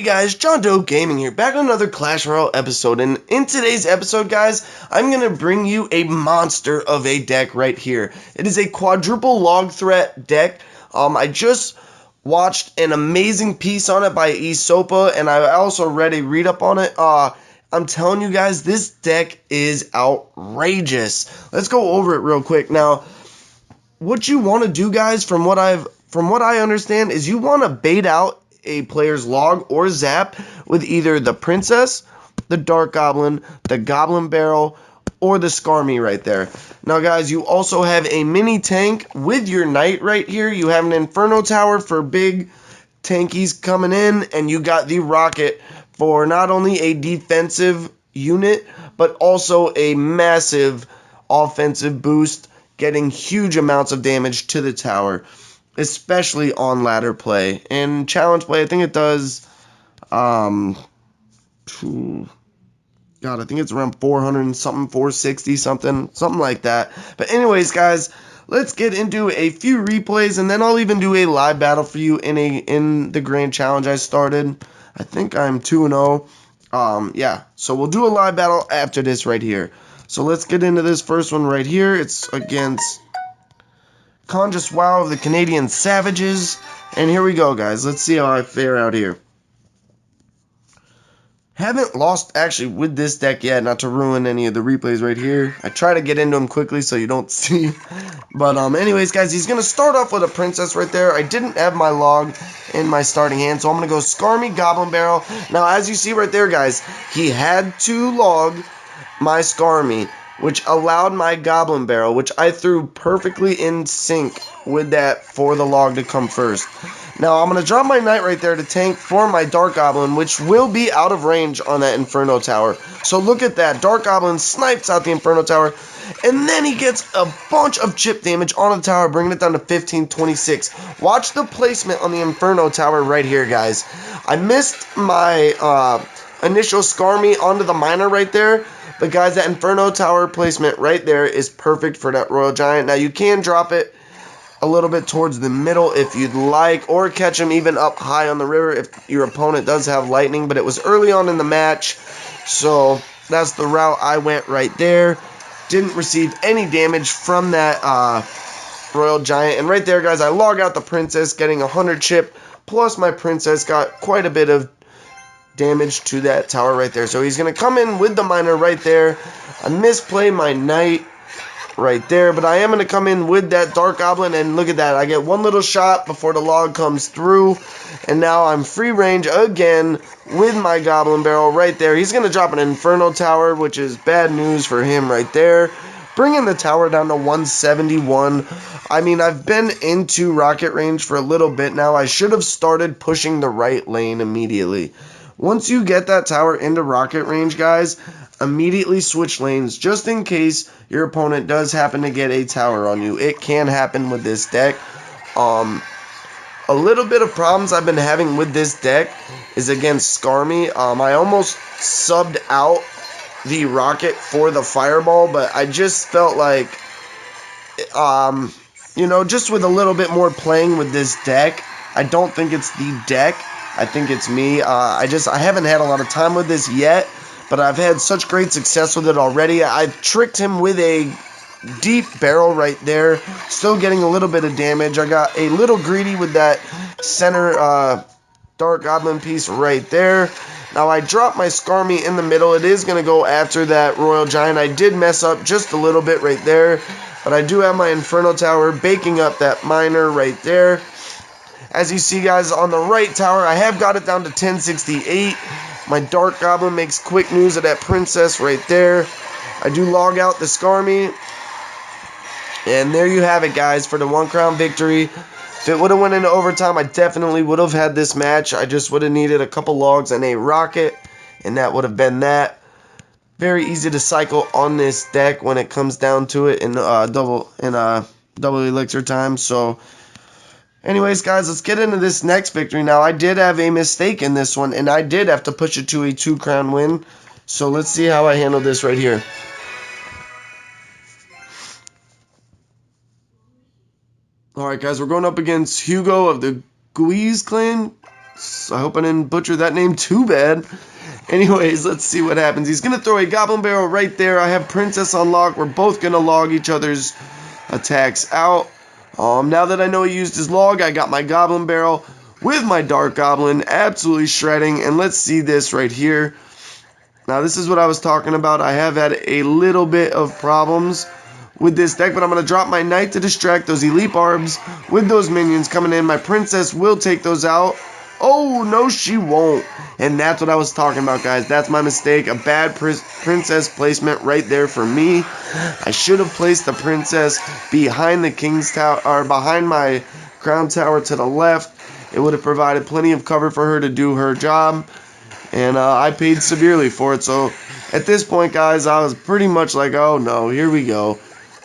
guys, John Doe Gaming here, back on another Clash Royale episode, and in today's episode, guys, I'm going to bring you a monster of a deck right here. It is a quadruple log threat deck. I just watched an amazing piece on it by Esopa, and I also read a read-up on it. I'm telling you guys, this deck is outrageous. Let's go over it real quick. Now, what you want to do, guys, from what I understand, is you want to bait out a player's log or zap with either the princess, the dark goblin, the goblin barrel, or the Skarmy right there. Now, guys, you also have a mini tank with your knight right here. You have an inferno tower for big tankies coming in, and you got the rocket for not only a defensive unit, but also a massive offensive boost, getting huge amounts of damage to the tower, especially on ladder play. And challenge play, I think it does, God, I think it's around 400 and something, 460 something like that. But anyways, guys, let's get into a few replays, and then I'll even do a live battle for you in the grand challenge I started. I think I'm 2-0. Yeah, so we'll do a live battle after this right here. So let's get into this first one right here. It's against Conscious Wow of the Canadian Savages. And here we go, guys. Let's see how I fare out here. Haven't lost, actually, with this deck yet, not to ruin any of the replays right here. I try to get into them quickly so you don't see. But anyways, guys, he's going to start off with a princess right there. I didn't have my log in my starting hand, so I'm going to go Skarmy, Goblin Barrel. Now, as you see right there, guys, he had to log my Skarmy, which allowed my Goblin Barrel, which I threw perfectly in sync with that for the log to come first. Now, I'm going to drop my Knight right there to tank for my Dark Goblin, which will be out of range on that Inferno Tower. So look at that. Dark Goblin snipes out the Inferno Tower, and then he gets a bunch of chip damage on the tower, bringing it down to 1526. Watch the placement on the Inferno Tower right here, guys. I missed my initial Skarmy onto the Miner right there, but guys, that Inferno Tower placement right there is perfect for that Royal Giant. Now, you can drop it a little bit towards the middle if you'd like, or catch him even up high on the river if your opponent does have lightning, but it was early on in the match, so that's the route I went right there. Didn't receive any damage from that Royal Giant, and right there, guys, I log out the princess, getting 100 chip, plus my princess got quite a bit of damage to that tower right there. So he's going to come in with the Miner right there. I misplay my Knight right there, but I am going to come in with that Dark Goblin, and look at that. I get one little shot before the log comes through, and now I'm free range again with my Goblin Barrel right there. He's going to drop an Inferno Tower, which is bad news for him right there, bringing the tower down to 171. I mean, I've been into rocket range for a little bit now. I should have started pushing the right lane immediately. Once you get that tower into rocket range, guys, immediately switch lanes just in case your opponent does happen to get a tower on you. It can happen with this deck. A little bit of problems I've been having with this deck is against Skarmy. I almost subbed out the rocket for the fireball, but I just felt like, you know, just with a little bit more playing with this deck, I don't think it's the deck. I think it's me. I haven't had a lot of time with this yet, but I've had such great success with it already. I've tricked him with a deep barrel right there, still getting a little bit of damage. I got a little greedy with that center Dark Goblin piece right there. Now, I dropped my Skarmy in the middle. It is going to go after that Royal Giant. I did mess up just a little bit right there, but I do have my Inferno Tower baking up that Miner right there. As you see, guys, on the right tower, I have got it down to 1068. My Dark Goblin makes quick news of that princess right there. I do log out the Skarmy. And there you have it, guys, for the 1 crown victory. If it would have went into overtime, I definitely would have had this match. I just would have needed a couple logs and a rocket, and that would have been that. Very easy to cycle on this deck when it comes down to it in double elixir time. So anyways, guys, let's get into this next victory. Now, I did have a mistake in this one, and I did have to push it to a 2 crown win. So let's see how I handle this right here. Alright, guys, we're going up against Hugo of the Guise clan. I hope I didn't butcher that name too bad. Anyways, let's see what happens. He's going to throw a Goblin Barrel right there. I have Princess on lock. We're both going to log each other's attacks out. Now that I know he used his log, I got my Goblin Barrel with my Dark Goblin absolutely shredding. And let's see this right here. Now, this is what I was talking about. I have had a little bit of problems with this deck, but I'm going to drop my Knight to distract those Elite Barbs with those minions coming in. My Princess will take those out. Oh, no, she won't. And that's what I was talking about, guys. That's my mistake. A bad Princess placement right there for me. I should have placed the Princess behind the King's Tower, or behind my Crown Tower to the left. It would have provided plenty of cover for her to do her job. And I paid severely for it. So at this point, guys, I was pretty much like, oh no, here we go.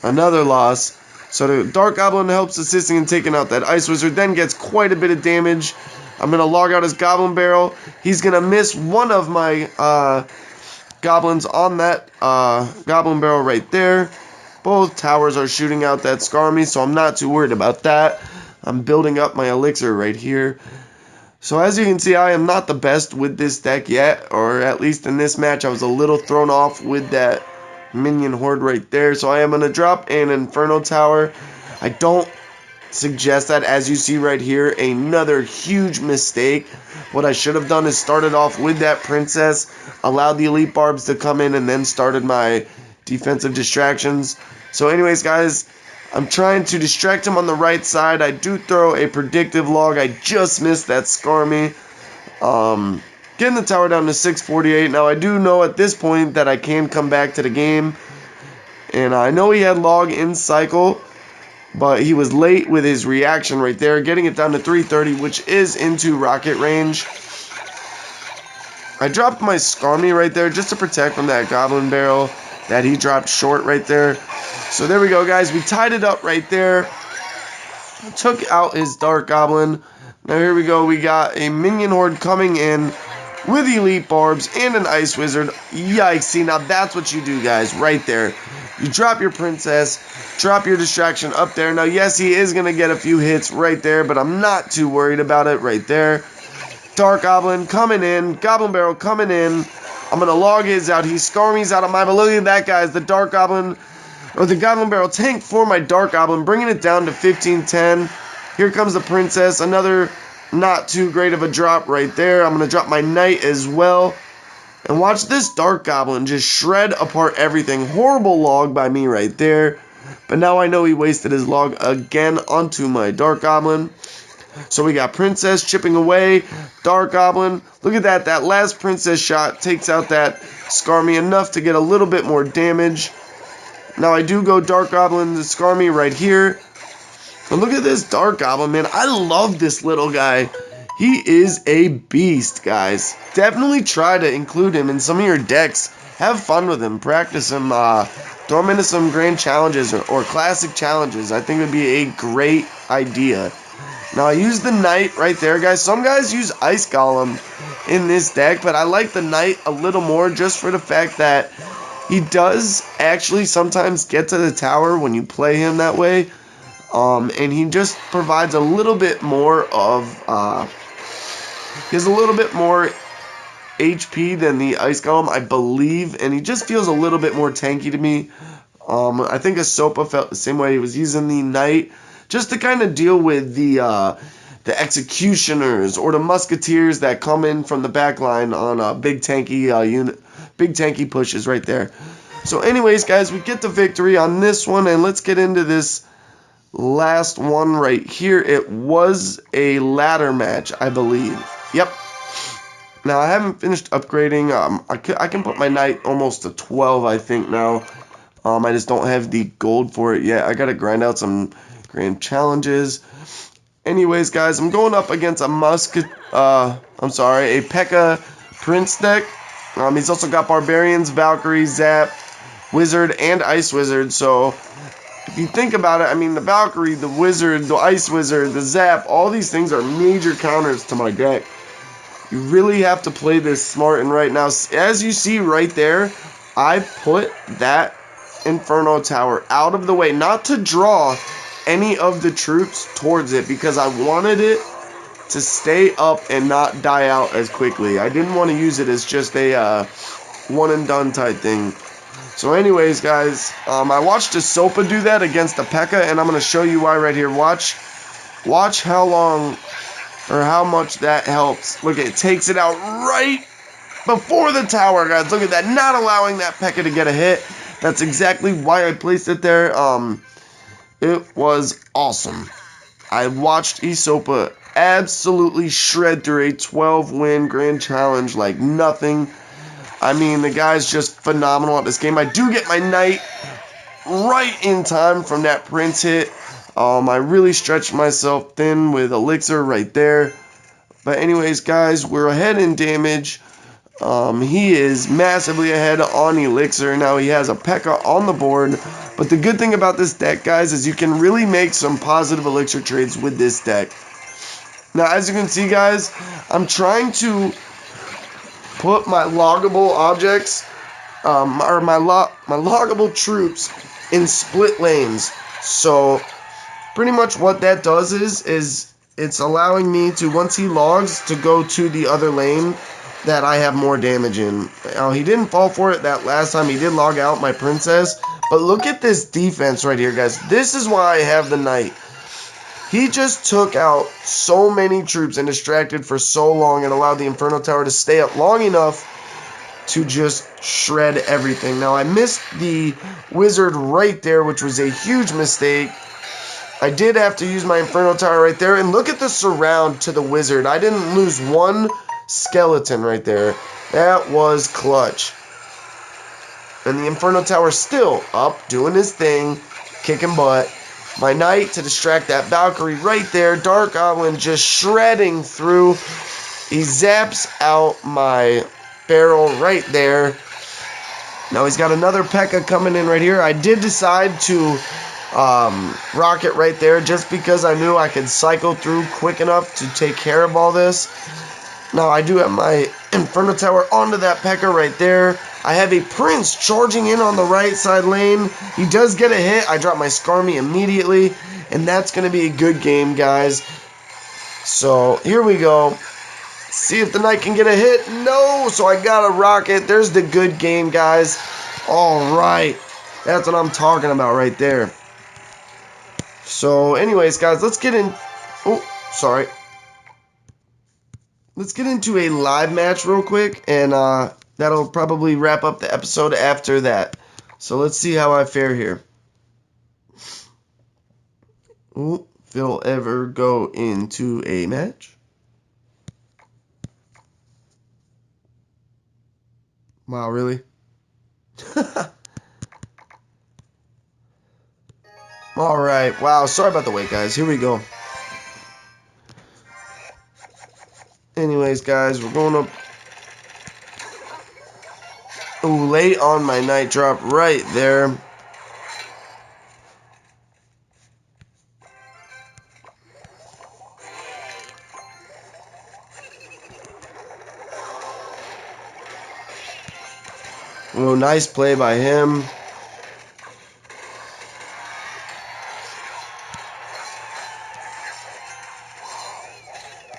Another loss. So the Dark Goblin helps assisting in taking out that Ice Wizard. Then gets quite a bit of damage. I'm going to log out his Goblin Barrel. He's going to miss one of my goblins on that Goblin Barrel right there. Both towers are shooting out that Skarmy, so I'm not too worried about that. I'm building up my elixir right here. So as you can see, I am not the best with this deck yet, or at least in this match, I was a little thrown off with that minion horde right there. So I am going to drop an Inferno Tower. I don't suggest that, as you see right here, another huge mistake. What I should have done is started off with that Princess, allowed the Elite Barbs to come in, and then started my defensive distractions. So anyways, guys, I'm trying to distract him on the right side. I do throw a predictive log. I just missed that Skarmy. Getting the tower down to 648. Now, I do know at this point that I can come back to the game. And I know he had log in cycle, but he was late with his reaction right there. Getting it down to 330, which is into rocket range. I dropped my Skarmy right there just to protect from that Goblin Barrel that he dropped short right there. So there we go, guys. We tied it up right there. Took out his Dark Goblin. Now here we go. We got a minion horde coming in with Elite Barbs and an Ice Wizard. Yikes. See, now that's what you do, guys, right there. You drop your Princess, drop your distraction up there. Now, yes, he is going to get a few hits right there, but I'm not too worried about it right there. Dark Goblin coming in. Goblin Barrel coming in. I'm going to log his out. He Skarmy's out of mine, but look at that, guys. The Dark Goblin, or the Goblin Barrel tank for my Dark Goblin, bringing it down to 1510. Here comes the Princess. Another not too great of a drop right there. I'm going to drop my Knight as well. And watch this Dark Goblin just shred apart everything. Horrible log by me right there. But now I know he wasted his log again onto my Dark Goblin. So we got Princess chipping away. Dark Goblin. Look at that. That last Princess shot takes out that Skarmy enough to get a little bit more damage. Now I do go Dark Goblin to Skarmy right here. And look at this Dark Goblin, man. I love this little guy. He is a beast, guys. Definitely try to include him in some of your decks. Have fun with him. Practice him. Throw him into some grand challenges or classic challenges. I think it would be a great idea. Now, I use the Knight right there, guys. Some guys use Ice Golem in this deck, but I like the Knight a little more just for the fact that he does actually sometimes get to the tower when you play him that way. And he just provides a little bit more of, he has a little bit more HP than the Ice Golem, I believe, and he just feels a little bit more tanky to me. I think Ahsoka felt the same way. He was using the Knight just to kind of deal with the Executioners or the Musketeers that come in from the back line on big tanky pushes right there. So anyways, guys, we get the victory on this one, and let's get into this last one right here. It was a ladder match, I believe. Yep. Now, I haven't finished upgrading. I can put my Knight almost to 12, I think, now. I just don't have the gold for it yet. I got to grind out some grand challenges. Anyways, guys, I'm going up against a a P.E.K.K.A. Prince deck. He's also got Barbarians, Valkyrie, Zap, Wizard, and Ice Wizard. So, if you think about it, I mean, the Valkyrie, the Wizard, the Ice Wizard, the Zap, all these things are major counters to my deck. You really have to play this smart and right. Now, as you see right there, I put that Inferno Tower out of the way, not to draw any of the troops towards it, because I wanted it to stay up and not die out as quickly. I didn't want to use it as just a one and done type thing. So anyways, guys, I watched Isopa do that against the P.E.K.K.A, and I'm going to show you why right here. Watch how long or how much that helps. Look, it takes it out right before the tower, guys. Look at that, not allowing that P.E.K.K.A to get a hit. That's exactly why I placed it there. It was awesome. I watched Isopa absolutely shred through a 12-win grand challenge like nothing. I mean, the guy's just phenomenal at this game. I do get my knight right in time from that Prince hit. I really stretched myself thin with Elixir right there. But anyways, guys, we're ahead in damage. He is massively ahead on Elixir. Now he has a P.E.K.K.A on the board. But the good thing about this deck, guys, is you can really make some positive Elixir trades with this deck. Now, as you can see, guys, I'm trying to put my loggable objects, or my loggable troops in split lanes. So, pretty much what that does is it's allowing me to, once he logs, to go to the other lane that I have more damage in. Now, he didn't fall for it that last time. He did log out my princess. But look at this defense right here, guys. This is why I have the knight. He just took out so many troops and distracted for so long and allowed the Inferno Tower to stay up long enough to just shred everything. Now, I missed the wizard right there, which was a huge mistake. I did have to use my Inferno Tower right there. And look at the surround to the wizard. I didn't lose one skeleton right there. That was clutch. And the Inferno Tower still up, doing his thing, kicking butt. My knight to distract that Valkyrie right there. Dark Goblin just shredding through. He zaps out my barrel right there. Now he's got another P.E.K.K.A coming in right here. I did decide to rocket right there just because I knew I could cycle through quick enough to take care of all this. Now I do have my Inferno Tower onto that P.E.K.K.A right there. I have a Prince charging in on the right side lane. He does get a hit. I drop my Skarmy immediately. And that's going to be a good game, guys. So, here we go. See if the knight can get a hit. No! So I got a rocket. There's the good game, guys. Alright. That's what I'm talking about right there. So, anyways, guys, let's get in... Oh, sorry. Let's get into a live match real quick. And, that'll probably wrap up the episode after that. So let's see how I fare here. Ooh, if it'll ever go into a match. Wow, really? Alright, wow, sorry about the wait, guys. Here we go. Anyways, guys, we're going up. Ooh, late on my knight drop right there. Oh, nice play by him.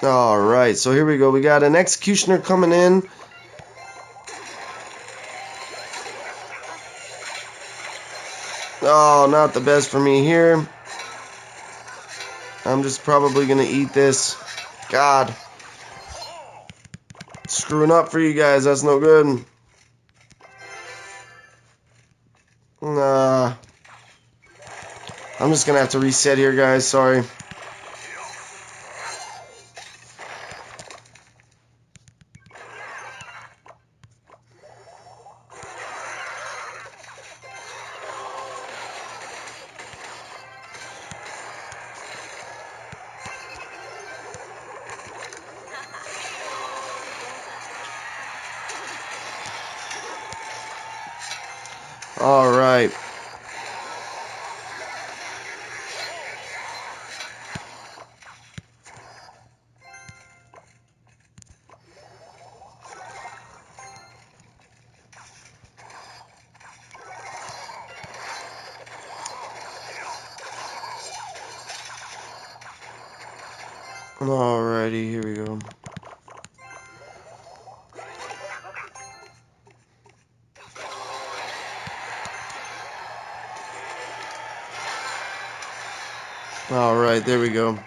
Alright, so here we go. We got an Executioner coming in. Oh, not the best for me here. I'm just probably going to eat this. God. Screwing up for you guys. That's no good. Nah. I'm just going to have to reset here, guys. Sorry. Alright. Alrighty, here we go. Alright, there we go.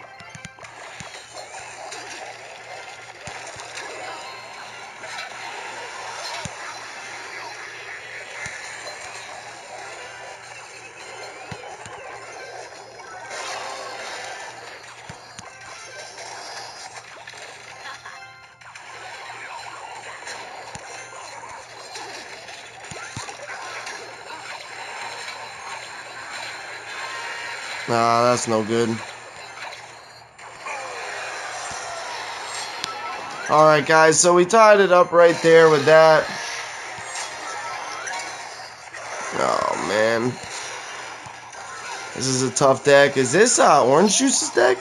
Nah, that's no good. Alright, guys, so we tied it up right there with that. Oh, man. This is a tough deck. Is this Orange Juice's deck?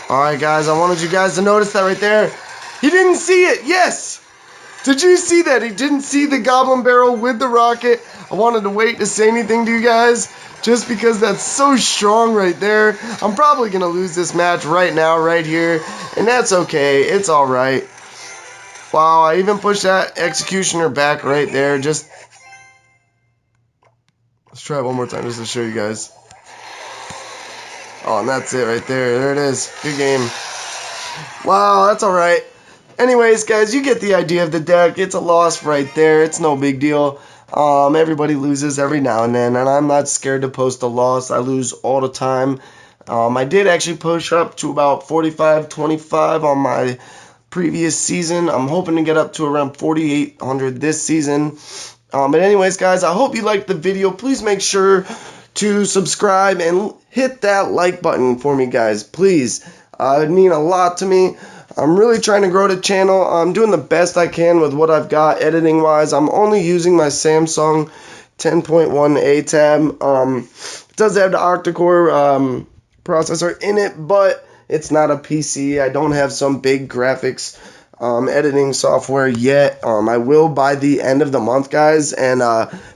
Alright, guys, I wanted you guys to notice that right there. He didn't see it. Yes! Did you see that? He didn't see the Goblin Barrel with the rocket. I wanted to wait to say anything to you guys just because that's so strong right there. I'm probably going to lose this match right now, right here. And that's okay. It's alright. Wow, I even pushed that Executioner back right there. Just... Let's try it one more time just to show you guys. Oh, and that's it right there. There it is. Good game. Wow, that's alright. Anyways, guys, you get the idea of the deck. It's a loss right there. It's no big deal. Everybody loses every now and then, and I'm not scared to post a loss. I lose all the time. I did actually push up to about 45-25 on my previous season. I'm hoping to get up to around 4,800 this season. But anyways, guys, I hope you liked the video. Please make sure to subscribe and hit that like button for me, guys, please. It would mean a lot to me. I'm really trying to grow the channel. I'm doing the best I can with what I've got editing wise. I'm only using my Samsung 10.1 ATAB. It does have the octa-core processor in it, but it's not a PC. I don't have some big graphics editing software yet. I will by the end of the month, guys, and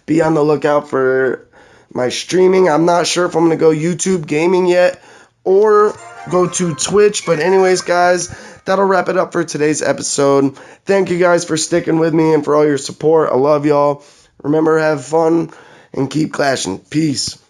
be on the lookout for my streaming. I'm not sure if I'm going to go YouTube gaming yet or go to Twitch. But anyways, guys, that'll wrap it up for today's episode. Thank you guys for sticking with me and for all your support. I love y'all. Remember, have fun and keep clashing. Peace.